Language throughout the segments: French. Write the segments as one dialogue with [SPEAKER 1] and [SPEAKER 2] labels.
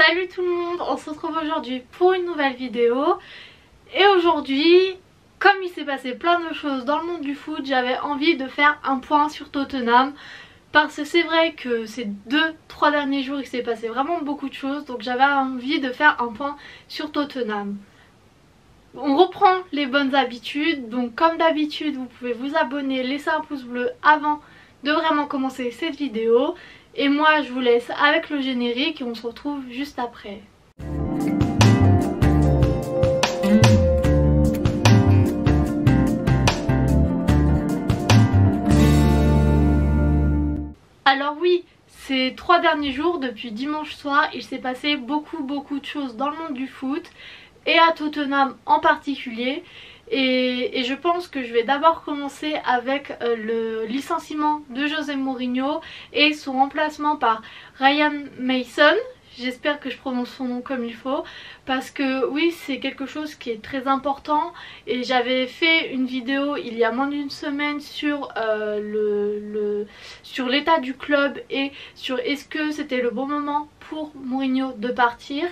[SPEAKER 1] Salut tout le monde, on se retrouve aujourd'hui pour une nouvelle vidéo. Et aujourd'hui, comme il s'est passé plein de choses dans le monde du foot, j'avais envie de faire un point sur Tottenham. Parce que c'est vrai que ces 2-3 derniers jours il s'est passé vraiment beaucoup de choses. Donc j'avais envie de faire un point sur Tottenham. On reprend les bonnes habitudes. Donc comme d'habitude vous pouvez vous abonner, laisser un pouce bleu avant de vraiment commencer cette vidéo. Et moi je vous laisse avec le générique et on se retrouve juste après. Alors oui, ces 3 derniers jours, depuis dimanche soir, il s'est passé beaucoup de choses dans le monde du foot et à Tottenham en particulier. Et je pense que je vais d'abord commencer avec le licenciement de José Mourinho et son remplacement par Ryan Mason. J'espère que je prononce son nom comme il faut parce que oui, c'est quelque chose qui est très important et j'avais fait une vidéo il y a moins d'une semaine sur sur l'état du club et sur est-ce que c'était le bon moment pour Mourinho de partir.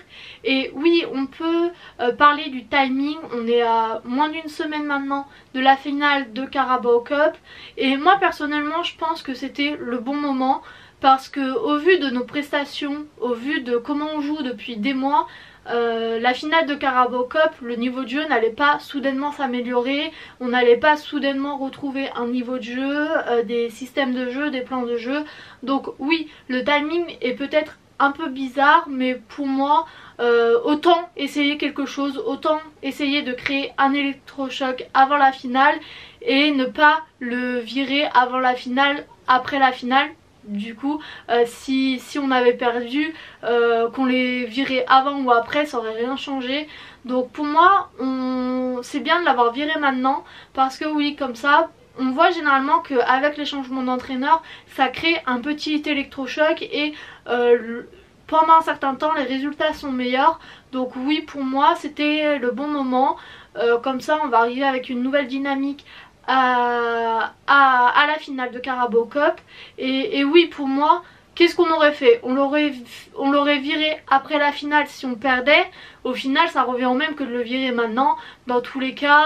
[SPEAKER 1] Et oui, on peut parler du timing, on est à moins d'une semaine maintenant de la finale de Carabao Cup et moi personnellement je pense que c'était le bon moment. Parce que au vu de nos prestations, au vu de comment on joue depuis des mois, la finale de Carabao Cup, le niveau de jeu n'allait pas soudainement s'améliorer, on n'allait pas soudainement retrouver un niveau de jeu, des systèmes de jeu, des plans de jeu. Donc oui, le timing est peut-être un peu bizarre, mais pour moi, autant essayer quelque chose, autant essayer de créer un électrochoc avant la finale et ne pas le virer avant la finale, après la finale. Du coup si on avait perdu, qu'on les virait avant ou après, ça aurait rien changé. Donc pour moi c'est bien de l'avoir viré maintenant parce que oui, comme ça on voit généralement qu'avec les changements d'entraîneur ça crée un petit électrochoc et pendant un certain temps les résultats sont meilleurs. Donc oui, pour moi c'était le bon moment. Comme ça on va arriver avec une nouvelle dynamique à la finale de Carabao Cup. Et oui, pour moi, qu'est-ce qu'on aurait fait? On l'aurait viré après la finale si on perdait. Au final ça revient au même que de le virer maintenant. Dans tous les cas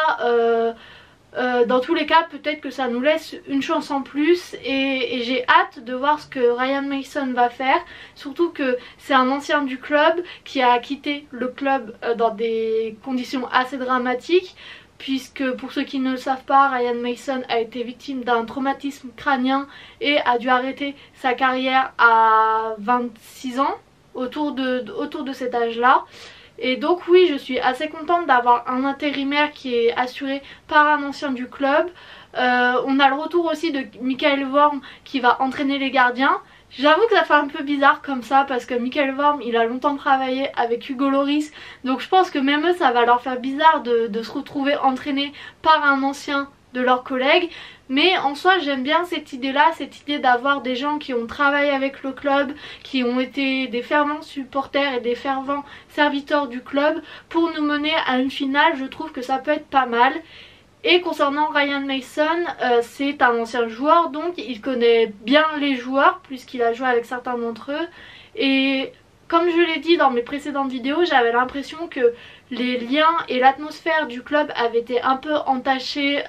[SPEAKER 1] peut-être que ça nous laisse une chance en plus et j'ai hâte de voir ce que Ryan Mason va faire. Surtout que c'est un ancien du club qui a quitté le club dans des conditions assez dramatiques. Puisque pour ceux qui ne le savent pas, Ryan Mason a été victime d'un traumatisme crânien et a dû arrêter sa carrière à 26 ans, autour de cet âge-là. Et donc oui, je suis assez contente d'avoir un intérimaire qui est assuré par un ancien du club. On a le retour aussi de Michael Worm qui va entraîner les gardiens. J'avoue que ça fait un peu bizarre comme ça parce que Michael Worm il a longtemps travaillé avec Hugo Lloris. Donc je pense que même eux ça va leur faire bizarre de se retrouver entraînés par un ancien de leurs collègues. Mais en soi j'aime bien cette idée là, cette idée d'avoir des gens qui ont travaillé avec le club, qui ont été des fervents supporters et des fervents serviteurs du club pour nous mener à une finale. Je trouve que ça peut être pas mal. Et concernant Ryan Mason, c'est un ancien joueur, donc il connaît bien les joueurs puisqu'il a joué avec certains d'entre eux. Et comme je l'ai dit dans mes précédentes vidéos, j'avais l'impression que les liens et l'atmosphère du club avaient été un peu entachés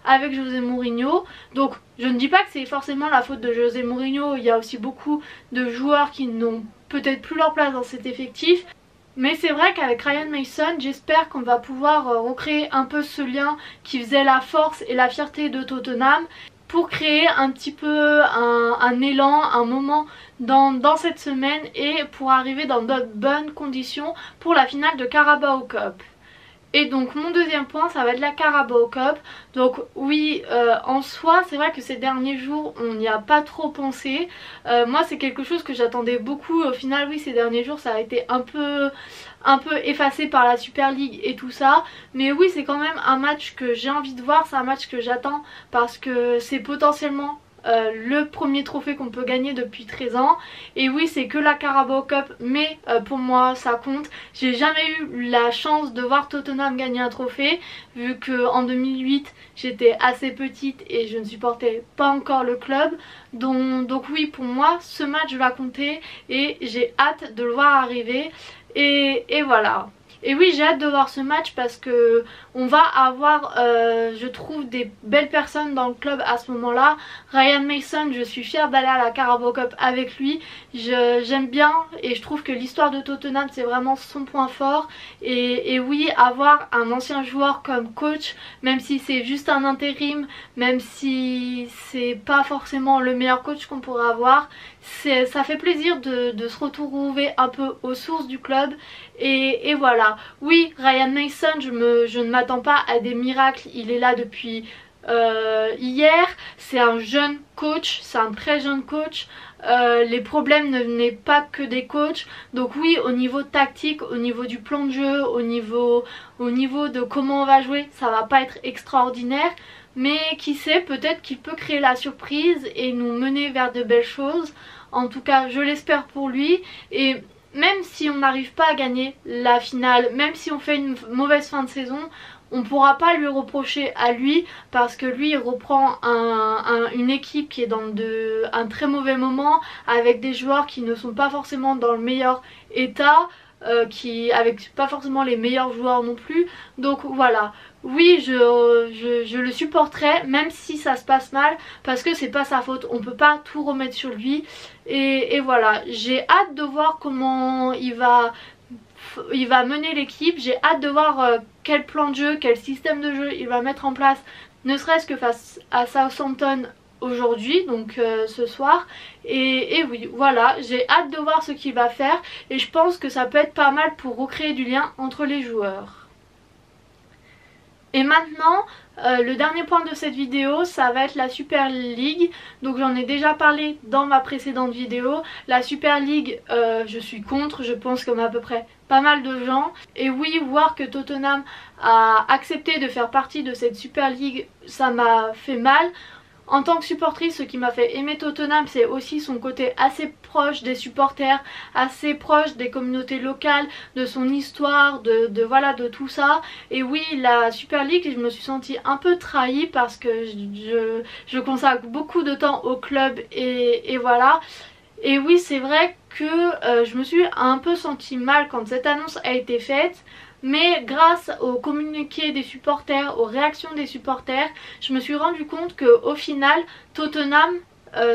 [SPEAKER 1] avec José Mourinho. Donc je ne dis pas que c'est forcément la faute de José Mourinho, il y a aussi beaucoup de joueurs qui n'ont peut-être plus leur place dans cet effectif. Mais c'est vrai qu'avec Ryan Mason, j'espère qu'on va pouvoir recréer un peu ce lien qui faisait la force et la fierté de Tottenham pour créer un petit peu un élan, un moment dans cette semaine et pour arriver dans de bonnes conditions pour la finale de Carabao Cup. Et donc mon deuxième point ça va être la Carabao Cup. Donc oui, en soi c'est vrai que ces derniers jours on n'y a pas trop pensé. Moi c'est quelque chose que j'attendais beaucoup. Au final oui, ces derniers jours ça a été un peu effacé par la Super League et tout ça. Mais oui, c'est quand même un match que j'ai envie de voir, c'est un match que j'attends parce que c'est potentiellement le premier trophée qu'on peut gagner depuis 13 ans. Et oui, c'est que la Carabao Cup, mais pour moi ça compte. J'ai jamais eu la chance de voir Tottenham gagner un trophée, vu qu'en 2008 j'étais assez petite et je ne supportais pas encore le club. Donc oui, pour moi ce match va compter et j'ai hâte de le voir arriver. Et voilà. Et oui, j'ai hâte de voir ce match parce que on va avoir, je trouve, des belles personnes dans le club à ce moment-là. Ryan Mason, je suis fière d'aller à la Carabao Cup avec lui. J'aime bien et je trouve que l'histoire de Tottenham, c'est vraiment son point fort. Et oui, avoir un ancien joueur comme coach, même si c'est juste un intérim, même si c'est pas forcément le meilleur coach qu'on pourrait avoir, ça fait plaisir de se retrouver un peu aux sources du club. Et voilà. Oui, Ryan Mason, je ne m'attends pas à des miracles. Il est là depuis hier. C'est un jeune coach, c'est un très jeune coach. Les problèmes ne venaient pas que des coachs. Donc oui, au niveau tactique, au niveau du plan de jeu, au niveau de comment on va jouer, ça va pas être extraordinaire. Mais qui sait, peut-être qu'il peut créer la surprise et nous mener vers de belles choses. En tout cas, je l'espère pour lui. Et même si on n'arrive pas à gagner la finale, même si on fait une mauvaise fin de saison, on ne pourra pas lui reprocher à lui, parce que lui il reprend une équipe qui est dans un très mauvais moment, avec des joueurs qui ne sont pas forcément dans le meilleur état, avec pas forcément les meilleurs joueurs non plus. Donc voilà, oui, je le supporterai même si ça se passe mal, parce que c'est pas sa faute, on peut pas tout remettre sur lui. Et voilà, j'ai hâte de voir comment il va mener l'équipe. J'ai hâte de voir quel plan de jeu, quel système de jeu il va mettre en place, ne serait-ce que face à Southampton aujourd'hui, donc ce soir. Et oui, voilà, j'ai hâte de voir ce qu'il va faire et je pense que ça peut être pas mal pour recréer du lien entre les joueurs. Et maintenant, le dernier point de cette vidéo, ça va être la Super League. Donc j'en ai déjà parlé dans ma précédente vidéo. La Super League, je suis contre, je pense comme à peu près pas mal de gens. Et oui, voir que Tottenham a accepté de faire partie de cette Super League, ça m'a fait mal. En tant que supportrice, ce qui m'a fait aimer Tottenham, c'est aussi son côté assez proche des supporters, assez proche des communautés locales, de son histoire, voilà, de tout ça. Et oui, la Super League, je me suis sentie un peu trahie parce que je consacre beaucoup de temps au club et voilà. Et oui, c'est vrai que je me suis un peu sentie mal quand cette annonce a été faite. Mais grâce au communiqué des supporters, aux réactions des supporters, je me suis rendu compte qu'au final, Tottenham,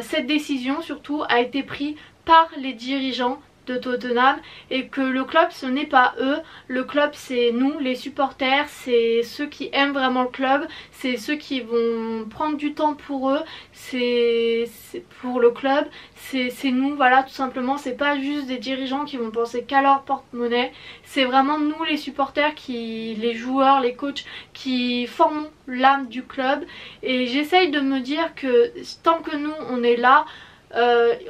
[SPEAKER 1] cette décision surtout, a été prise par les dirigeants de Tottenham et que le club ce n'est pas eux, le club c'est nous les supporters, c'est ceux qui aiment vraiment le club, c'est ceux qui vont prendre du temps pour eux, c'est pour le club, c'est nous, voilà, tout simplement. C'est pas juste des dirigeants qui vont penser qu'à leur porte-monnaie, c'est vraiment nous les supporters, les joueurs, les coachs qui formons l'âme du club. Et j'essaye de me dire que tant que nous on est là,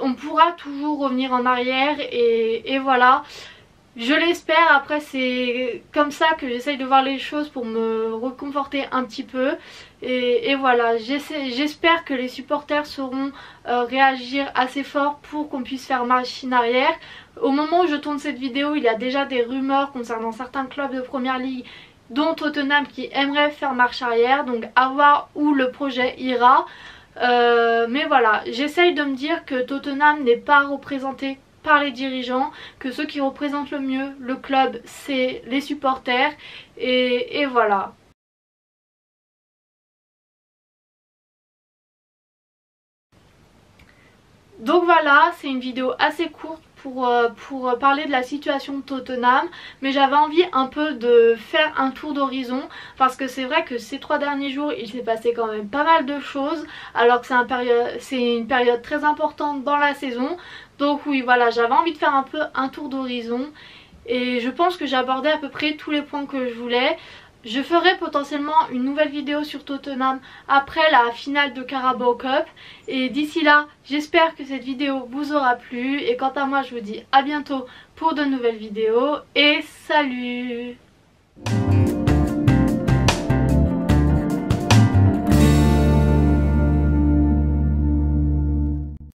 [SPEAKER 1] on pourra toujours revenir en arrière et voilà, je l'espère. Après c'est comme ça que j'essaye de voir les choses pour me reconforter un petit peu et voilà, j'espère que les supporters sauront réagir assez fort pour qu'on puisse faire machine arrière. Au moment où je tourne cette vidéo, il y a déjà des rumeurs concernant certains clubs de première ligue, dont Tottenham, qui aimerait faire marche arrière, donc à voir où le projet ira. Mais voilà, j'essaye de me dire que Tottenham n'est pas représenté par les dirigeants, que ceux qui représentent le mieux le club c'est les supporters et voilà. Donc voilà, c'est une vidéo assez courte pour parler de la situation de Tottenham, mais j'avais envie un peu de faire un tour d'horizon parce que c'est vrai que ces 3 derniers jours il s'est passé quand même pas mal de choses, alors que c'est une période très importante dans la saison. Donc oui, voilà, j'avais envie de faire un peu un tour d'horizon et je pense que j'ai abordé à peu près tous les points que je voulais. Je ferai potentiellement une nouvelle vidéo sur Tottenham après la finale de Carabao Cup. Et d'ici là, j'espère que cette vidéo vous aura plu. Et quant à moi, je vous dis à bientôt pour de nouvelles vidéos. Et salut!